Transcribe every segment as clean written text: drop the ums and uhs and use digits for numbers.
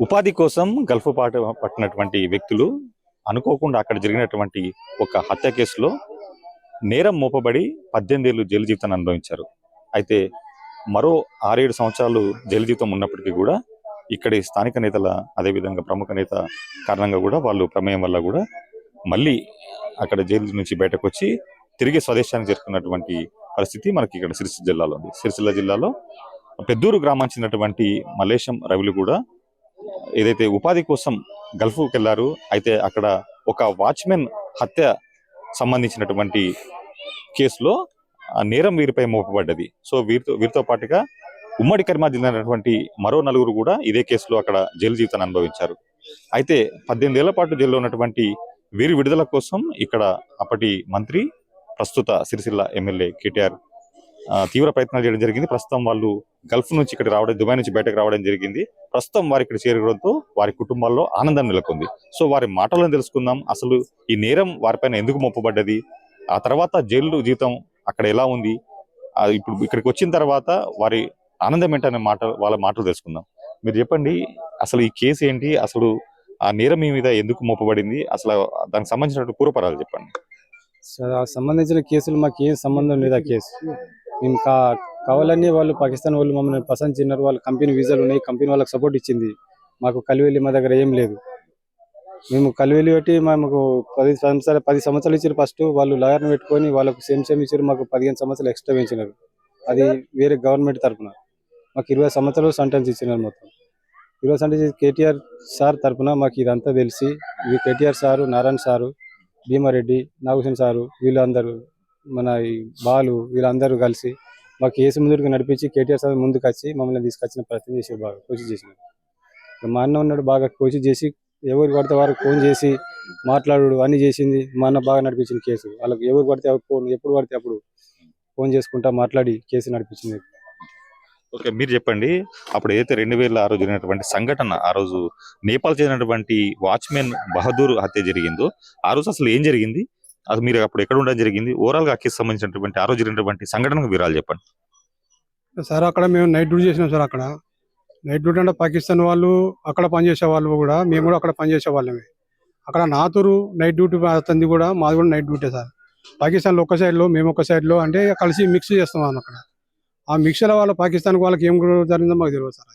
ఉపాధి కోసం గల్ఫ్ పట్టినటువంటి వ్యక్తులు అనుకోకుండా అక్కడ జరిగినటువంటి ఒక హత్య కేసులో నేరం మోపబడి 18 ఏళ్ళు జైలు జీవితాన్ని అనుభవించారు. అయితే మరో 6-7 సంవత్సరాలు జైలు జీవితం ఉన్నప్పటికీ కూడా ఇక్కడి స్థానిక నేతల అదేవిధంగా ప్రముఖ నేత కారణంగా కూడా వాళ్ళు ప్రమేయం వల్ల కూడా మళ్ళీ అక్కడ జైలు నుంచి బయటకు వచ్చి తిరిగి స్వదేశానికి చేరుకున్నటువంటి పరిస్థితి మనకి ఇక్కడ సిరిసిల్ల జిల్లాలో ఉంది. సిరిసిల్ల జిల్లాలో పెద్దూరు గ్రామానికి చెందినటువంటి మలేశం రవిలు కూడా ఏదైతే ఉపాధి కోసం గల్ఫ్కి వెళ్లారు, అయితే అక్కడ ఒక వాచ్మెన్ హత్య సంబంధించినటువంటి కేసులో నేరం వీరిపై మోపబడ్డది. సో వీరితో పాటుగా ఉమ్మడి కరీంనగర్ చెందినటువంటి మరో 4 కూడా ఇదే కేసులో అక్కడ జైలు జీవితాన్ని అనుభవించారు. అయితే 18 ఏళ్ల పాటు జైల్లో ఉన్నటువంటి వీరి విడుదల కోసం ఇక్కడ అప్పటి మంత్రి ప్రస్తుత సిరిసిల్ల ఎమ్మెల్యే కేటీఆర్ తీవ్ర ప్రయత్నాలు చేయడం జరిగింది. ప్రస్తుతం వాళ్ళు గల్ఫ్ నుంచి ఇక్కడ రావడం, దుబాయ్ నుంచి బయటకు రావడం జరిగింది. ప్రస్తుతం వారి ఇక్కడ చేరడంతో వారి కుటుంబాల్లో ఆనందం నెలకొంది. సో వారి మాటలను తెలుసుకుందాం. అసలు ఈ నేరం వారిపైన ఎందుకు మోపబడ్డది, ఆ తర్వాత జైలు జీవితం అక్కడ ఎలా ఉంది, ఇప్పుడు ఇక్కడికి వచ్చిన తర్వాత వారి ఆనందం ఏంటనే వాళ్ళ మాటలు తెలుసుకుందాం. మీరు చెప్పండి, అసలు ఈ కేసు ఏంటి, అసలు ఆ నేరం మీ మీద ఎందుకు మోపబడింది, అసలు దానికి సంబంధించిన పూర్వపరాలు చెప్పండి. సంబంధించిన కేసులు మాకు ఏం సంబంధం లేదు. ఆ కేసు మేము కావాలని వాళ్ళు పాకిస్తాన్ వాళ్ళు మమ్మల్ని పసంద్ చిన్నారు. వాళ్ళు కంపెనీ వీసాలు ఉన్నాయి, కంపెనీ వాళ్ళకి సపోర్ట్ ఇచ్చింది. మాకు కలివెల్లి మా దగ్గర ఏం లేదు. మేము కలివెల్లి పెట్టి మాకు 10 సంవత్సరాలు ఇచ్చారు. ఫస్ట్ వాళ్ళు లాయర్ని పెట్టుకొని వాళ్ళకు సేమ్ ఇచ్చారు. మాకు 15 సంవత్సరాలు ఎక్స్ట్రా పెంచినారు. అది వేరే గవర్నమెంట్ తరఫున మాకు 20 సంవత్సరాలు సెంటెన్స్ ఇచ్చినారు. మొత్తం 20 సెంటెన్స్ కేటీఆర్ సార్ తరఫున మాకు ఇదంతా తెలిసి KTR sir, Narayana sir, Bhima Reddy, Nagabhushan sir, వీళ్ళందరూ మన ఈ బాలు వీళ్ళందరూ కలిసి మాకు కేసు ముందుకు నడిపించి కేటీఆర్ సార్ ముందుకు వచ్చి మమ్మల్ని తీసుకొచ్చిన ప్రయత్నం చేసారు. బాగా కోచింగ్ చేసినారు. మా అన్న ఉన్నాడు, బాగా కోచింగ్ చేసి ఎవరు పడితే వారికి ఫోన్ చేసి మాట్లాడు అన్ని చేసింది. మా అన్న బాగా నడిపించింది కేసు. వాళ్ళకి ఎవరు పడితే ఫోన్ ఎప్పుడు పడితే అప్పుడు ఫోన్ చేసుకుంటా మాట్లాడి కేసు నడిపించింది. ఓకే, మీరు చెప్పండి, అప్పుడు ఏదైతే 2006 జరిగినటువంటి సంఘటన, ఆ రోజు నేపాల్ చెందినటువంటి వాచ్మెన్ బహదూర్ హత్య జరిగిందో ఆ రోజు అసలు ఏం జరిగింది, అది మీరు అప్పుడు ఎక్కడ ఉండడం జరిగింది, ఓవరాల్ గా ఆ కేసు సంబంధించినటువంటి ఆ రోజు జరిగినటువంటి సంఘటనకు వివరాలు చెప్పండి. సార్ అక్కడ మేము నైట్ డ్యూటీ చేసినాం సార్. అక్కడ నైట్ డ్యూటీ అంటే పాకిస్తాన్ వాళ్ళు అక్కడ పనిచేసే వాళ్ళు కూడా, మేము కూడా అక్కడ పనిచేసే వాళ్ళమే. అక్కడ నాతూరు నైట్ డ్యూటీ అతనిది కూడా, మాది కూడా నైట్ డ్యూటీ సార్. పాకిస్తాన్లో ఒక సైడ్లో మేము ఒక సైడ్లో అంటే కలిసి మిక్స్ చేస్తాం అక్కడ. ఆ మిక్సర్ వాళ్ళ పాకిస్తాన్ వాళ్ళకి ఏం జరిగిందో మాకు తెలియదు సార్.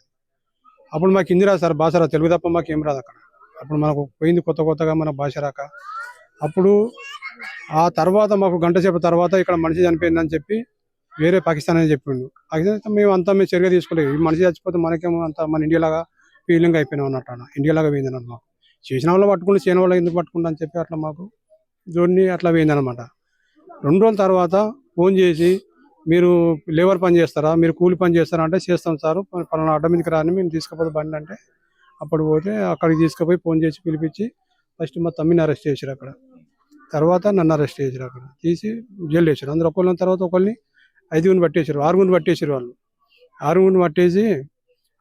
అప్పుడు మాకు హిందీ రాదు సార్, భాష రాదు, తెలుగు తప్ప మాకు ఏం రాదు అక్కడ. అప్పుడు మనకు పోయింది కొత్తగా మన భాష రాక. అప్పుడు ఆ తర్వాత మాకు గంట సేపు తర్వాత ఇక్కడ మనిషి చనిపోయిందని చెప్పి వేరే పాకిస్తాన్ అని చెప్పిండు. పాకిస్తాన్ మేము చర్య తీసుకోలేదు. ఈ మనిషి చచ్చిపోతే మనకేమో అంత మన ఇండియాలాగా ఫీలింగ్ అయిపోయినాం అన్నట్టు, ఇండియాలాగా పోయింది అన్నమాట. మాకు చేసిన వాళ్ళు పట్టుకుంటే చేయని వాళ్ళు ఎందుకు పట్టుకుంటా అని చెప్పి అట్లా మాకు జోడిని అట్లా పోయింది అనమాట. 2 రోజుల తర్వాత ఫోన్ చేసి, మీరు లేబర్ పని చేస్తారా, మీరు కూలి పని చేస్తారా అంటే, చేస్తాం సార్, పలానా అడ్డ మీదకి రాని మేము తీసుకుపోతే బండి అంటే, అప్పుడు పోతే అక్కడికి తీసుకుపోయి ఫోన్ చేసి పిలిపించి ఫస్ట్ మా తమ్మిని అరెస్ట్ చేశారు అక్కడ. తర్వాత నన్ను అరెస్ట్ చేశారు. అక్కడ తీసి జైలు వేసారు. అందరూ ఒకళ్ళని తర్వాత ఒకళ్ళని 5గురిని పట్టేశారు, 6గురిని పట్టేశారు. వాళ్ళు 6గురిని పట్టేసి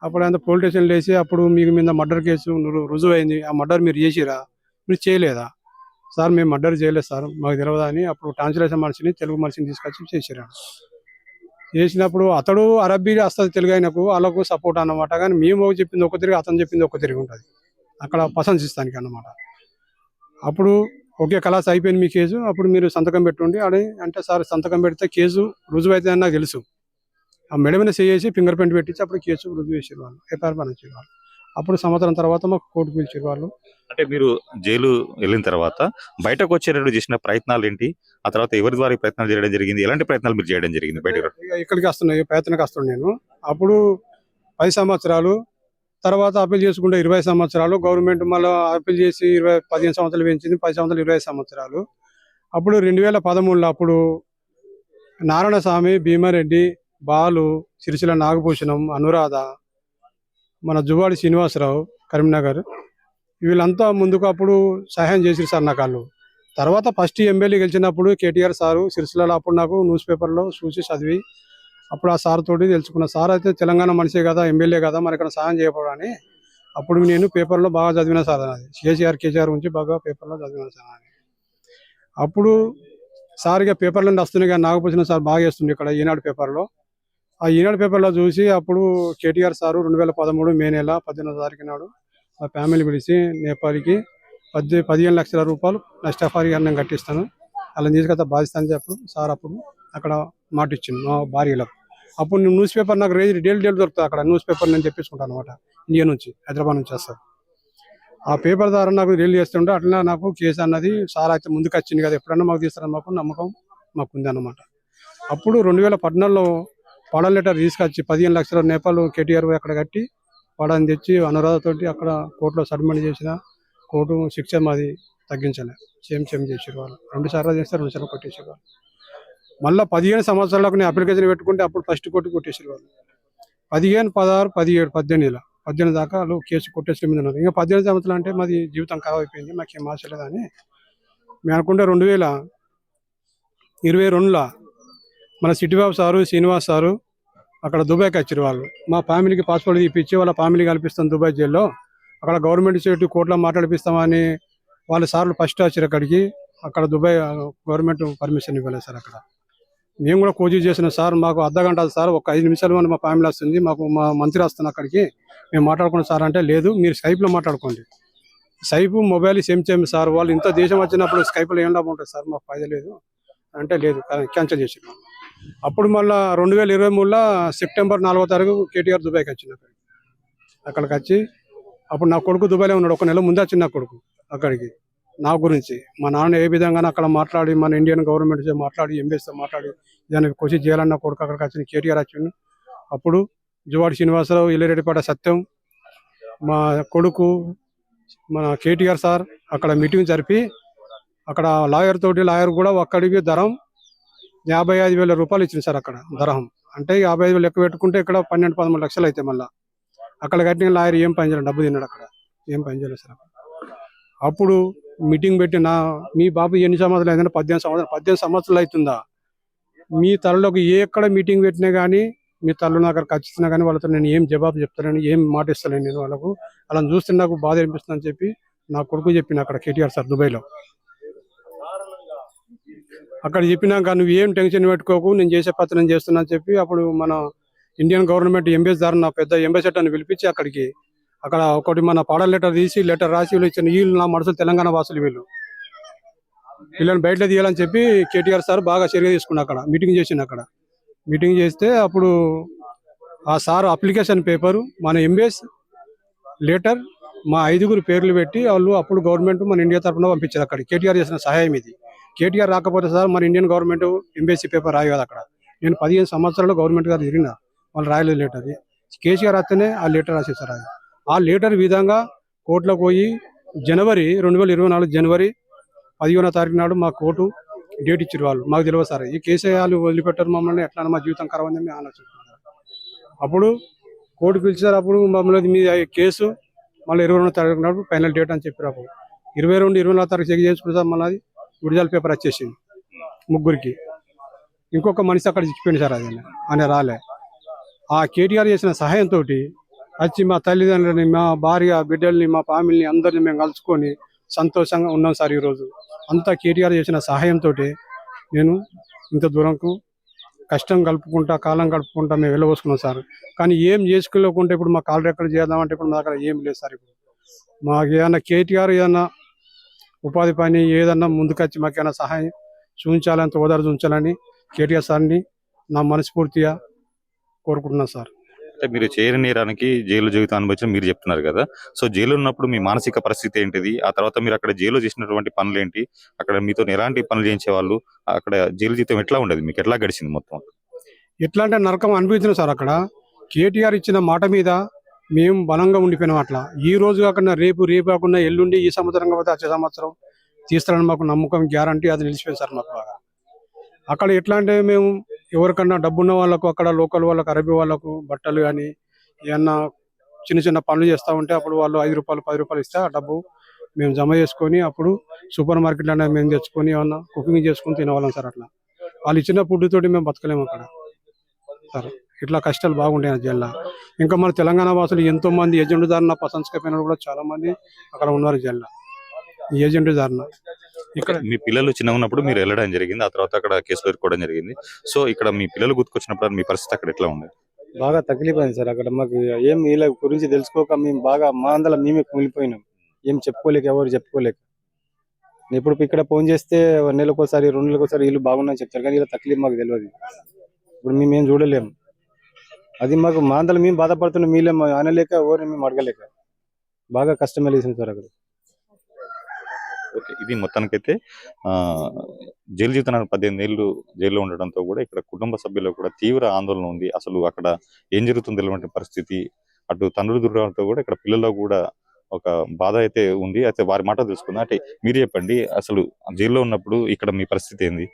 అప్పుడు అంత పోలీస్ స్టేషన్లో వేసి, అప్పుడు మీకు మీద మర్డర్ కేసు రుజువు అయింది, ఆ మర్డర్ మీరు చేసిరా, మీరు చేయలేదా సార్, మేము మర్డర్ చేయలేదు సార్, మాకు తెలియదా అని అప్పుడు ట్రాన్స్లేషన్ మనిషిని తెలుగు మనిషిని తీసుకొచ్చి చేసిరా. చేసినప్పుడు అతడు అరబ్బీ వస్తుంది, తెలుగు ఆయనకు వాళ్ళకు సపోర్ట్ అన్నమాట. కానీ మేము చెప్పింది ఒక తిరిగి, అతను చెప్పింది ఒక తిరిగి ఉంటుంది అక్కడ ప్రశంసిస్తానికి అన్నమాట. అప్పుడు ఓకే కలాస్ అయిపోయింది మీ కేసు, అప్పుడు మీరు సంతకం పెట్టుండి అని అంటే, సార్ సంతకం పెడితే కేసు రుజువు అవుతుందని నాకు తెలుసు. ఆ మెడమైన చేసి ఫింగర్ ప్రింట్ పెట్టించి అప్పుడు కేసు రుజువు చేసారు వాళ్ళు, ఎఫ్ఐఆర్ పనిచేసారు వాళ్ళు. అప్పుడు సంవత్సరం తర్వాత మాకు కోర్టుకు పిలిచారు వాళ్ళు. అంటే మీరు జైలు వెళ్ళిన తర్వాత బయటకు వచ్చేటప్పుడు చేసిన ప్రయత్నాలు ఏంటి, ఆ తర్వాత ఎవరి ద్వారా ప్రయత్నాలు చేయడం జరిగింది, ఎలాంటి ప్రయత్నాలు మీరు చేయడం జరిగింది బయటకు? ఇక్కడికి వస్తున్నాయి ప్రయత్నానికి వస్తున్నాను నేను. అప్పుడు 10 సంవత్సరాలు తర్వాత అప్పీల్ చేసుకుంటే 20 సంవత్సరాలు, గవర్నమెంట్ మళ్ళీ అప్పీల్ చేసి 15 సంవత్సరాలు పెంచింది, 10 సంవత్సరాలు 20 సంవత్సరాలు. అప్పుడు 2013లో అప్పుడు నారాయణ స్వామి, భీమారెడ్డి, బాలు, సిరిసిల్ల నాగభూషణం, అనురాధ, మన జువాడి శ్రీనివాసరావు కరీంనగర్, వీళ్ళంతా ముందుకు అప్పుడు సహాయం చేసిరు సార్ నాకు వాళ్ళు. తర్వాత ఫస్ట్ ఎమ్మెల్యే గెలిచినప్పుడు కేటీఆర్ సారు సిరిసిల్లలో అప్పుడు నాకు న్యూస్ పేపర్లో చూసి చదివి అప్పుడు ఆ సార్ తోటి తెలుసుకున్న. సార్ అయితే తెలంగాణ మనిషే కదా, ఎమ్మెల్యే కదా, మరి ఇక్కడ సహాయం చేయకూడదని అప్పుడు నేను పేపర్లో బాగా చదివిన సార్. అది కేసీఆర్ గురించి బాగా పేపర్లో చదివిన సార్ అని. అప్పుడు సార్ ఇక పేపర్లో వస్తున్నాయి కానీ నాగభూషణ సార్ బాగా చేస్తుండే ఇక్కడ ఈనాడు పేపర్లో. ఆ ఈనాడు పేపర్లో చూసి అప్పుడు కేటీఆర్ సారు 2013 మే నెల 18వ తారీఖు నాడు మా ఫ్యామిలీ పిలిచి నేపాల్కి 15 లక్షల రూపాయలు నష్టపరిహారం కట్టిస్తాను, అలా తీసుకొస్తా బాధిస్తా అని చెప్పు సార్. అప్పుడు అక్కడ మాట ఇచ్చింది మా భార్యలకు. అప్పుడు నేను న్యూస్ పేపర్ నాకు డైలీ దొరుకుతుంది అక్కడ న్యూస్ పేపర్ నేను తెప్పించుకుంటాను అనమాట. ఇండియా నుంచి, హైదరాబాద్ నుంచి వస్తాను. ఆ పేపర్ ద్వారా నాకు రిలీజ్ చేస్తుంటే అట్లా నాకు కేసు అన్నది సార్ అయితే ముందుకు వచ్చింది కదా, ఎప్పుడన్నా మాకు తీస్తారని మాకు నమ్మకం మాకు ఉంది అన్నమాట. అప్పుడు 2014లో పడవ లెటర్ తీసుకొచ్చి 15 లక్షల నేపాల్ కేటీఆర్ అక్కడ కట్టి పడని తెచ్చి అనురాధతోటి అక్కడ కోర్టులో సబ్మిట్ చేసిన కోర్టు శిక్ష మాది తగ్గించలే, సేమ్ చేసారు వాళ్ళు. 2 సార్లు చేస్తే 2 సార్లు కొట్టేసారు వాళ్ళు. మళ్ళీ 15 సంవత్సరాలకు నేను అప్లికేషన్ పెట్టుకుంటే అప్పుడు ఫస్ట్ కోర్టు కొట్టేసారు వాళ్ళు. 15, 16, 17, 18 దాకా వాళ్ళు కేసు కొట్టేసిన మీద ఉన్నారు. ఇంకా 18 సంవత్సరాలు అంటే మాది జీవితం ఖరాబ్ అయిపోయింది, మాకేం ఆశ లేదని మేము అనుకుంటే 2022లో మన సిటీబాబు సారు, శ్రీనివాస్ సారు అక్కడ దుబాయ్కి వచ్చారు వాళ్ళు. మా ఫ్యామిలీకి పాస్పోర్ట్ తీపిచ్చి వాళ్ళ ఫ్యామిలీ కల్పిస్తాం దుబాయ్ జైల్లో, అక్కడ గవర్నమెంట్ సెక్యూరిటీ కోర్టులో మాట్లాడిపిస్తామని వాళ్ళ సార్లు ఫస్ట్ వచ్చారు అక్కడికి. అక్కడ దుబాయ్ గవర్నమెంట్ పర్మిషన్ ఇవ్వలేదు సార్. అక్కడ మేము కూడా కోచింగ్ చేసిన సార్, మాకు అర్ధగంట సార్, ఒక 5 నిమిషాలు మా ఫ్యామిలీ వస్తుంది, మాకు మా మంత్రి వస్తుంది అక్కడికి, మేము మాట్లాడుకున్నాం సార్ అంటే, లేదు మీరు స్కైప్లో మాట్లాడుకోండి, స్కైప్ మొబైల్ సేమ్ సార్, వాళ్ళు ఇంత దేశం వచ్చినప్పుడు స్కైప్లో ఏం లాభం ఉంటుంది సార్, మాకు ఫైదా లేదు అంటే, లేదు క్యాన్సిల్ చేసారు. అప్పుడు మళ్ళీ 2023లో సెప్టెంబర్ 4వ తారీఖు కేటీఆర్ దుబాయ్కి వచ్చింది. అక్కడికి వచ్చి అప్పుడు నా కొడుకు దుబాయ్లో ఉన్నాడు, 1 నెల ముందే వచ్చింది నా కొడుకు అక్కడికి. నా గురించి మా నాన్న ఏ విధంగా అక్కడ మాట్లాడి మన ఇండియన్ గవర్నమెంట్ మాట్లాడి ఎంబీఎస్తో మాట్లాడి దాన్ని కోసి చేయాలన్న కొడుకు అక్కడికి వచ్చింది కేటీఆర్ వచ్చింది. అప్పుడు జువాడి శ్రీనివాసరావు, ఇల్లిరెడ్డిపేట సత్యం, మా కొడుకు, మన కేటీఆర్ సార్ అక్కడ మీటింగ్ జరిపి అక్కడ లాయర్ కూడా ఒక్కడికి ధరం 55,000 రూపాయలు ఇచ్చింది సార్. అక్కడ ధరం అంటే 55,000 లెక్క పెట్టుకుంటే ఇక్కడ 12-13 లక్షలు అయితే మళ్ళీ అక్కడ కట్టిన లాయర్ ఏం పని చేయలేదు, డబ్బు తిన్నాడు అక్కడ, ఏం పని చేయలేదు సార్. అప్పుడు మీటింగ్ పెట్టి మీ బాబు ఎన్ని సంవత్సరాలు అయిందంటే 18 సంవత్సరాలు అవుతుందా, మీ తల్లిలోకి ఎక్కడ మీటింగ్ పెట్టినా కానీ మీ తల్లు నాకు అక్కడ ఖచ్చితంగా కానీ వాళ్ళతో నేను ఏం జవాబు చెప్తానని ఏం మాట ఇస్తాను నేను వాళ్ళకు, అలా చూస్తే నాకు బాధ అనిపిస్తుంది అని చెప్పి నా కొడుకు చెప్పిన అక్కడ కేటీఆర్ సార్ దుబాయ్లో. అక్కడ చెప్పినాక నువ్వు ఏం టెన్షన్ పెట్టుకోకు, నేను చేసే పత్రం నేను చేస్తున్నా అని చెప్పి అప్పుడు మన ఇండియన్ గవర్నమెంట్ ఎంబీఎస్ ద్వారా నా పెద్ద ఎంబీసెట్ పిలిపించి అక్కడికి అక్కడ ఒకటి మన పాడల లెటర్ రాసి వీళ్ళు ఇచ్చిన, వీళ్ళు నా మనసులు తెలంగాణ వాసులు, వీళ్ళని బయట తీయాలని చెప్పి కేటీఆర్ సార్ బాగా చర్య తీసుకున్నా. అక్కడ మీటింగ్ చేసిండు. అక్కడ మీటింగ్ చేస్తే అప్పుడు ఆ సార్ అప్లికేషన్ పేపరు, మన ఎంబీఎస్ లెటర్, మా 5గురు పేర్లు పెట్టి వాళ్ళు అప్పుడు గవర్నమెంట్ మన ఇండియా తరఫున పంపించారు. అక్కడ కేటీఆర్ చేసిన సహాయం ఇది. కేటీఆర్ రాకపోతే సార్ మన ఇండియన్ గవర్నమెంట్ ఎంబీఎస్సీ పేపర్ రాయదు. అక్కడ నేను 15 సంవత్సరాలు గవర్నమెంట్ గారు తిరిగిన, వాళ్ళు రాయలేదు లెటర్. కేసీఆర్ వస్తేనే ఆ లెటర్ రాసేసారు. అది ఆ లెటర్ విధంగా కోర్టులో పోయి 2024 జనవరి 15వ తారీఖు నాడు మా కోర్టు డేట్ ఇచ్చారు. వాళ్ళు మాకు తెలియదు సార్, ఈ కేసీఆర్ వదిలిపెట్టారు మమ్మల్ని, ఎట్లా మా జీవితం ఖరాబ్ అని మేము ఆలోచిస్తున్నాం. అప్పుడు కోర్టు పిలిచారు. అప్పుడు మమ్మల్ని మీ కేసు మళ్ళీ 22వ తారీఖు నాడు ఫైనల్ డేట్ అని చెప్పారు. అప్పుడు 22-24 తారీఖు చెక్ చేసుకుంటాం. మళ్ళీ విడుదల పేపర్ వచ్చేసింది ముగ్గురికి. ఇంకొక మనిషి అక్కడ ఇచ్చిపోయింది సార్, అది అని రాలే. ఆ కేటీఆర్ చేసిన సహాయంతో వచ్చి మా తల్లిదండ్రులని, మా భార్య, బిడ్డల్ని, మా ఫ్యామిలీని అందరిని మేము కలుసుకొని సంతోషంగా ఉన్నాం సార్. ఈరోజు అంతా కేటీఆర్ చేసిన సహాయంతో నేను ఇంత దూరంకు కష్టం గడుపుకుంటా, కాలం గడుపుకుంటా మేము వెళ్ళవస్తున్నాం సార్. కానీ ఏం చేసుకోలేకుంటే ఇప్పుడు మా కాలు రెక్కలు చేద్దామంటే ఇప్పుడు మా దగ్గర ఏం లేదు సార్. ఇప్పుడు మాకు ఏదైనా కేటీఆర్ ఏదైనా ఉపాధి పని ఏదన్నా ముందుకొచ్చి మాకు ఏమైనా సహాయం చూపించాలని, ఓదారు చూపించాలని కేటీఆర్ సార్ని నా మనస్ఫూర్తిగా కోరుకుంటున్నాను సార్. అంటే మీరు చేయని నేరానికి జైలు జీవితం అనుభవించిన మీరు చెప్తున్నారు కదా, సో జైలు ఉన్నప్పుడు మీ మానసిక పరిస్థితి ఏంటిది, ఆ తర్వాత మీరు అక్కడ జైలు చేసినటువంటి పనులు ఏంటి, అక్కడ మీతో ఎలాంటి పనులు చేయించేవాళ్ళు, అక్కడ జైలు జీవితం ఎట్లా ఉండేది, మీకు ఎట్లా గడిచింది మొత్తం? ఎట్లా అంటే నరకం అనిపించిన సార్. అక్కడ కేటీఆర్ ఇచ్చిన మాట మీద మేము బలంగా ఉండిపోయినాం. అట్లా ఈ రోజు కాకుండా రేపు కాకుండా ఎల్లుండి, ఈ సంవత్సరం కాకపోతే వచ్చే సంవత్సరం తీస్తారని మాకు నమ్మకం, గ్యారంటీ అది నిలిచిపోయింది సార్ మాకు బాగా. అక్కడ ఎట్లా అంటే మేము ఎవరికన్నా డబ్బున్న వాళ్ళకు, అక్కడ లోకల్ వాళ్ళకు, అరబీ వాళ్ళకు బట్టలు కానీ ఏమన్నా చిన్న పనులు చేస్తూ ఉంటే అప్పుడు వాళ్ళు 5 రూపాయలు 10 రూపాయలు ఇస్తే ఆ డబ్బు మేము జమ చేసుకొని అప్పుడు సూపర్ మార్కెట్లో అనేది మేము తెచ్చుకొని ఏమన్నా కుకింగ్ చేసుకొని తినేవాళ్ళం సార్. అట్లా వాళ్ళు ఇచ్చిన ఫుడ్ తోటి మేము బతకలేము అక్కడ సార్. ఇట్లా కష్టాలు బాగుంటాయి ఆ జైల్లో. ఇంకా మన తెలంగాణ వాసులు ఎంతో మంది ఏజెంట్ దారిన పసంచుకపోయిన కూడా చాలా మంది అక్కడ ఉన్నారు జైల్లో, ఈ ఏజెంట్ దారిన. ఇక్కడ మీ పిల్లలు చిన్నగా ఉన్నప్పుడు మీరు వెళ్ళడం జరిగింది, ఆ తర్వాత అక్కడ కేసులు ఎదుర్కోవడం జరిగింది. సో ఇక్కడ మీ పిల్లలు గుర్తుకొచ్చినప్పుడు మీ పరిస్థితి అక్కడ ఎట్లా ఉండేది? బాగా తక్లీఫ్ అయింది సార్. అక్కడ మాకు ఏం వీళ్ళ గురించి తెలుసుకోక మేము బాగా మా అందరం మేమే కుమిలిపోయినాం. ఏం చెప్పుకోలేక, ఎవరు చెప్పుకోలేక. ఇప్పుడు ఇక్కడ ఫోన్ చేస్తే నెలకోసారి 2 నెలలకోసారి వీళ్ళు బాగున్నాయని చెప్తారు, కానీ ఇలా తక్లీఫ్ మాకు తెలియదు. ఇప్పుడు మేమేం చూడలేము. అది మాకు మా అందరం మేము బాధపడుతున్నాం, మీలేం అనలేక ఎవరిని మేము అడగలేక బాగా కష్టం వేసింది సార్ అక్కడ. ఓకే, ఇది మొత్తానికైతే ఆ జైలు జీవితం 18 ఏళ్ళు జైల్లో ఉండడంతో కూడా ఇక్కడ కుటుంబ సభ్యులకు కూడా తీవ్ర ఆందోళన ఉంది. అసలు అక్కడ ఏం జరుగుతుందో తెలియని పరిస్థితి. అటు తండ్రులు దుర్గంతో కూడా ఇక్కడ పిల్లల్లో కూడా ఒక బాధ అయితే ఉంది. అయితే వారి మాట తెలుసుకుందాం. అంటే మీరు చెప్పండి, అసలు జైల్లో ఉన్నప్పుడు ఇక్కడ మీ పరిస్థితి ఏంది?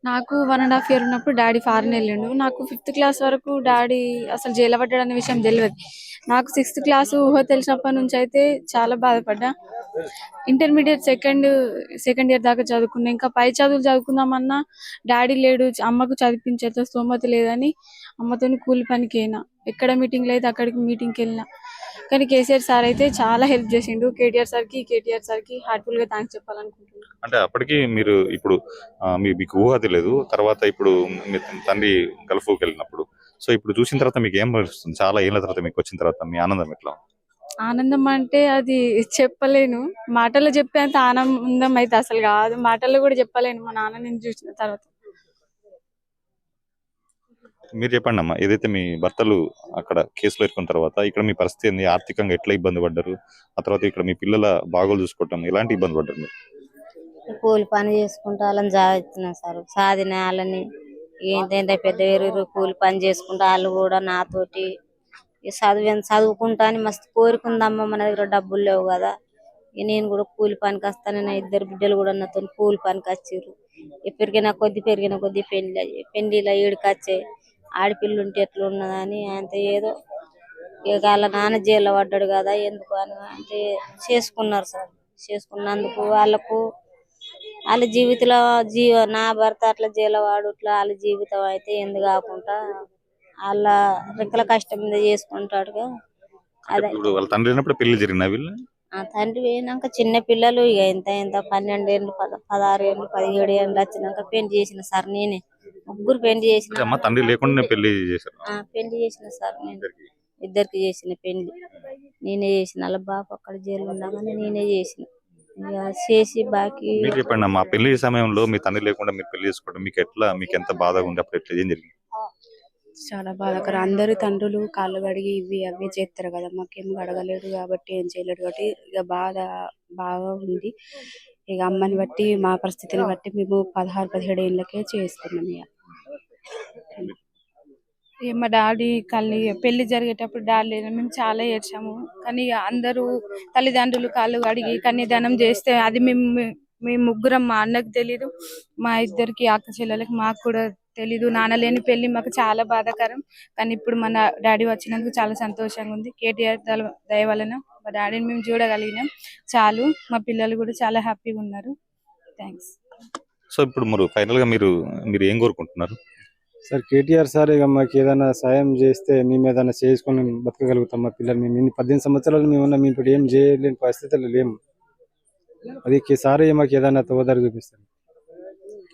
నాకు 1.5 year ఉన్నప్పుడు డాడీ ఫారెన్ వెళ్ళిండు. నాకు 5th class వరకు డాడీ అసలు జైలు పడ్డాడు అనే విషయం తెలియదు. నాకు 6th class ఊహ తెలిసినప్పటి నుంచి అయితే చాలా బాధపడ్డా. ఇంటర్మీడియట్ సెకండ్ ఇయర్ దాకా చదువుకున్నా. ఇంకా పై చదువులు చదువుకుందామన్నా డాడీ లేడు, అమ్మకు చదివించేంత స్తోమత లేదని అమ్మతోని కూలి పనికి అయినా. ఎక్కడ మీటింగ్లు అయితే అక్కడికి మీటింగ్కి వెళ్ళినా. కానీ కేసీఆర్ సార్ అయితే చాలా హెల్ప్ చేసిండు. కేటీఆర్ సార్కి హార్ట్ఫుల్ గా థ్యాంక్స్ చెప్పాలనుకుంటున్నాను. అంటే అప్పటికి మీరు ఇప్పుడు మీకు ఊహ తెలియదు. తర్వాత ఇప్పుడు మీ తండ్రి గల్ఫ్కి వెళ్ళినప్పుడు సో ఇప్పుడు చూసిన తర్వాత మీకు ఏం అనిపిస్తుంది? చాలా ఏళ్ళ తర్వాత మీకు వచ్చిన తర్వాత మీ ఆనందం ఎట్లా? ఆనందం అంటే అది చెప్పలేను. మాటల్లో చెప్పేంత ఆనందం అయితే అసలు కాదు. మాటల్లో కూడా చెప్పలేను మా నాన్న నేను చూసిన తర్వాత. మీరు చెప్పండి అమ్మా, ఏదైతే మీ భర్తలు అక్కడ కేసులో ఇరుకున్న తర్వాత ఇక్కడ మీ పరిస్థితి ఏంది? ఆర్థికంగా ఎట్లా ఇబ్బంది పడ్డారు? ఆ తర్వాత ఇక్కడ మీ పిల్లల బాగోలు చూసుకోవటం ఎలాంటి ఇబ్బంది పడ్డారు మీరు? కూలి పని చేసుకుంటూ వాళ్ళని చదివిస్తున్నాం సార్. సాధిన వాళ్ళని ఏంటంటే పెద్ద వేరు కూలి పని చేసుకుంటూ వాళ్ళు కూడా నాతోటి చదువుకుంటా అని మస్తు కోరుకుందమ్మ, మన దగ్గర డబ్బులు లేవు కదా. నేను కూడా కూలి పనికి వస్తాను. నా 2 బిడ్డలు కూడా నాతో కూలి పనికి వచ్చారు. పెరిగిన కొద్ది పెళ్లిలో ఈడికొచ్చే ఆడపిల్ల ఉంటే ఎట్లా ఉన్నదని అంతే ఏదో ఇక వాళ్ళ నాన్న జైల్లో పడ్డాడు కదా ఎందుకు అని అంటే చేసుకున్నారు సార్. చేసుకున్నందుకు వాళ్ళ జీవితంలో నా భర్త అట్లా జైల్లో వాడు ఇట్లా వాళ్ళ జీవితం అయితే ఎందుకు కాకుండా వాళ్ళ రెక్కల కష్టం మీద చేసుకుంటాడుగా. అదే ఇప్పుడు వాళ్ళ తండ్రి అయినప్పుడు పెళ్లి జరిగిన వీళ్ళు ఆ తండ్రి పోయినాక చిన్న పిల్లలు ఇక ఎంత 12 ఏళ్ళు 16 ఏళ్ళు 17 ఏళ్ళు వచ్చినాక పెళ్లి చేసిన సార్. నేనే ముగ్గురు పెళ్లి చేసిన. అమ్మ తండ్రి లేకుండా పెళ్లి చేశారు? పెళ్లి చేసిన సార్. నేను ఇద్దరికి చేసిన పెళ్లి నేనే చేసిన. వాళ్ళ బాబు అక్కడ జైలు ఉండగానే నేనే చేసిన. ఇక చేసి బాకీ. మీరు చెప్పండి అమ్మా, పెళ్లి సమయంలో మీ తండ్రి లేకుండా మీరు పెళ్లి చేసుకోవడం మీకు ఎంత బాధగా ఉంది? అప్పుడు ఎట్లా ఏం జరిగింది? చాలా బాధాకరం. అందరు తండ్రులు కాళ్ళు కడిగి ఇవి అవి చేస్తారు కదా, మాకేం అడగలేడు కాబట్టి ఏం చేయలేడు కాబట్టి ఇక బాగా ఉంది. ఇక అమ్మని బట్టి మా పరిస్థితిని బట్టి మేము 16-17 ఏళ్ళకే చేసుకున్నాం. ఇక మా డాడీ పెళ్లి జరిగేటప్పుడు డాడీ లేదు. మేము చాలా ఏడ్చాము. కానీ ఇక అందరూ తల్లిదండ్రులు కాళ్ళు కడిగి కన్యాదానం చేస్తే అది మేము ముగ్గురం, మా అన్నకు తెలీదు, మా ఇద్దరికి అక్క చెల్లెలకి మాకు కూడా తెలీదు. నాన్న లేని పెళ్లి మాకు చాలా బాధాకరం. కానీ ఇప్పుడు మన డాడీ వచ్చినందుకు చాలా సంతోషంగా ఉంది. కేటీఆర్ దయ వలన మా డాడీని మేము చూడగలిగినాం చాలు. మా పిల్లలు కూడా చాలా హ్యాపీగా ఉన్నారు. థ్యాంక్స్. సో ఇప్పుడు ఫైనల్ గా మీరు ఏం కోరుకుంటున్నారు? సార్ కేటీఆర్ సార్ ఇక మాకు ఏదైనా సాయం చేస్తే మేము ఏదైనా చేసుకొని బతకగలుగుతాం. మా పిల్లలు మేము 18 సంవత్సరాలు మేము ఉన్నాం. మేము ఇప్పుడు ఏం చేయలేని పరిస్థితుల్లో లేము. అది సార్ మాకు ఏదైనా తోదారి చూపిస్తాను,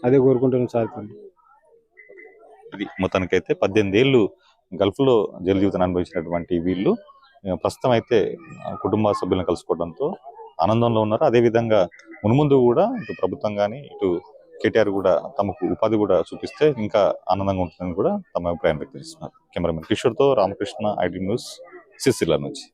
అదే కోరుకుంటున్నాం సార్. ఇది మొత్తానికైతే 18 ఏళ్ళు గల్ఫ్ లో జైలు జీవితం అనుభవించినటువంటి వీళ్ళు ప్రస్తుతం అయితే కుటుంబ సభ్యులను కలుసుకోవడంతో ఆనందంలో ఉన్నారు. అదే విధంగా మున్ముందు కూడా ఇటు ప్రభుత్వం కానీ ఇటు కేటీఆర్ కూడా తమకు ఉపాధి కూడా చూపిస్తే ఇంకా ఆనందంగా ఉంటుందని కూడా తమ అభిప్రాయం వ్యక్తం చేస్తున్నారు. కెమెరామెన్ కిషోర్తో రామకృష్ణ, ఐటీ న్యూస్, సిరిసిల్ల నుంచి.